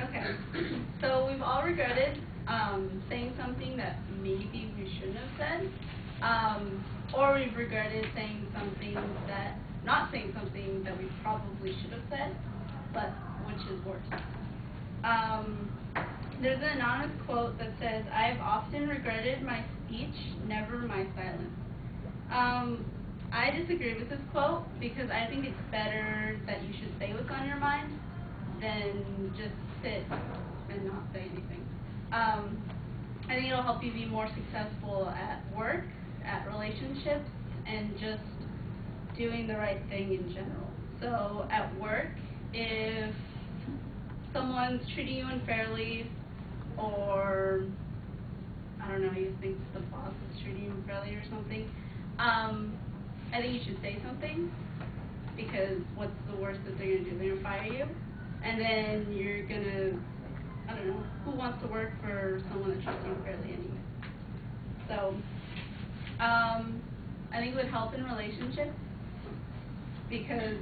Okay. So we've all regretted saying something that maybe we shouldn't have said, or we've regretted saying something that, not saying something that we probably should have said, but which is worse. There's an anonymous quote that says, "I have often regretted my speech, never my silence." I disagree with this quote because I think it's better that you should say what's on your mind than just sit and not say anything. I think it'll help you be more successful at work, at relationships, and just doing the right thing in general. So at work, if someone's treating you unfairly, or I don't know, you think the boss is treating you unfairly or something, I think you should say something, because what's the worst that they're going to do? They're going to fire you, and then you're going to, I don't know, who wants to work for someone that treats you unfairly anyway? So, I think it would help in relationships, because,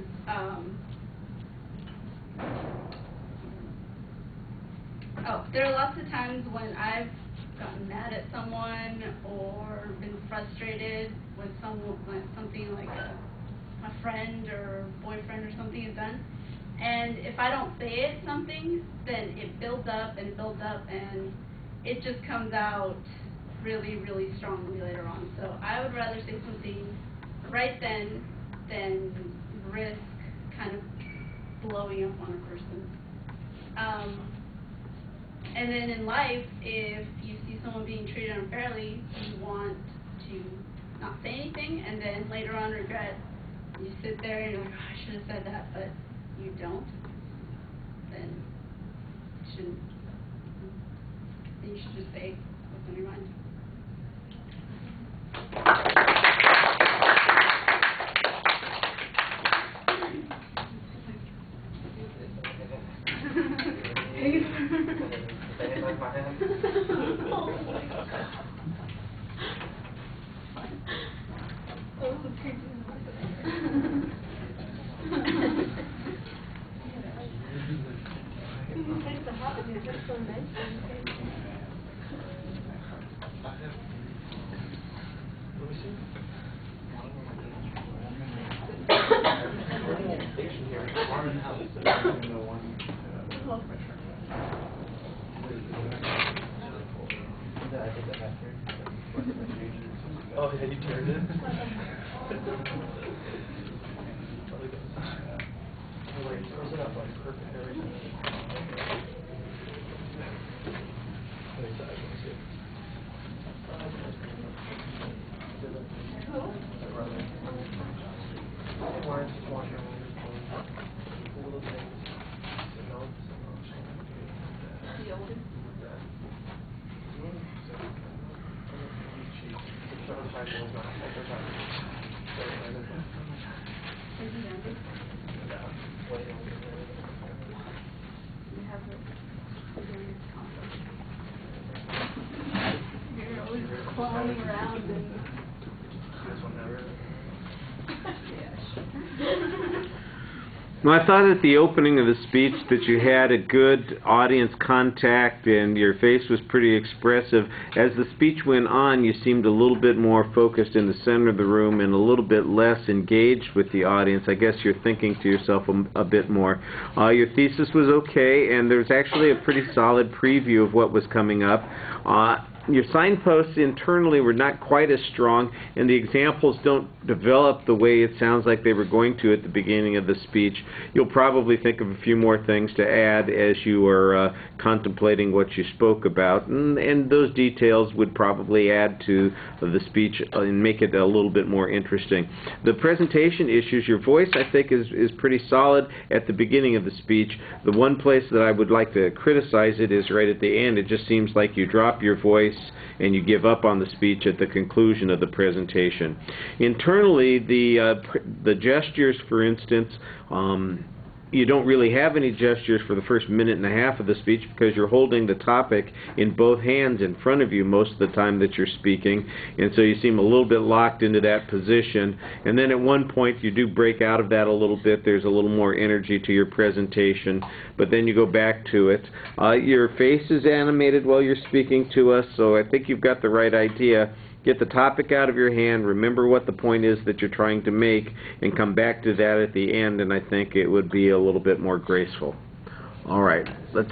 there are lots of times when I've gotten mad at someone or been frustrated with something like a friend or boyfriend or something has done, and if I don't say something, then it builds up and builds up, and it just comes out really, really strongly later on. So I would rather say something right then than risk kind of blowing up on a person. And then in life, if you see someone being treated unfairly, you want to not say anything, and then later on regret. You sit there and you're like, oh, I should have said that, but you don't. Then you should just say what's on your mind. Oh, yeah, you turned it. Throws it up like perfect everything. You're always clowning around and Well, I thought at the opening of the speech that you had a good audience contact and your face was pretty expressive. As the speech went on, you seemed a little bit more focused in the center of the room and a little bit less engaged with the audience. I guess you're thinking to yourself a bit more. Your thesis was okay, and there's actually a pretty solid preview of what was coming up. Your signposts internally were not quite as strong, and the examples don't develop the way it sounds like they were going to at the beginning of the speech. You'll probably think of a few more things to add as you are contemplating what you spoke about, and those details would probably add to the speech and make it a little bit more interesting. The presentation issues, your voice, I think, is pretty solid at the beginning of the speech. The one place that I would like to criticize it is right at the end. It just seems like you drop your voice and you give up on the speech at the conclusion of the presentation. Internally, the gestures, for instance, you don't really have any gestures for the first minute and a half of the speech because you're holding the topic in both hands in front of you most of the time that you're speaking, and so you seem a little bit locked into that position. And then at one point you do break out of that a little bit. There's a little more energy to your presentation, but then you go back to it. Your face is animated while you're speaking to us, so I think you've got the right idea. Get the topic out of your hand, remember what the point is that you're trying to make, and come back to that at the end, and I think it would be a little bit more graceful. All right, let's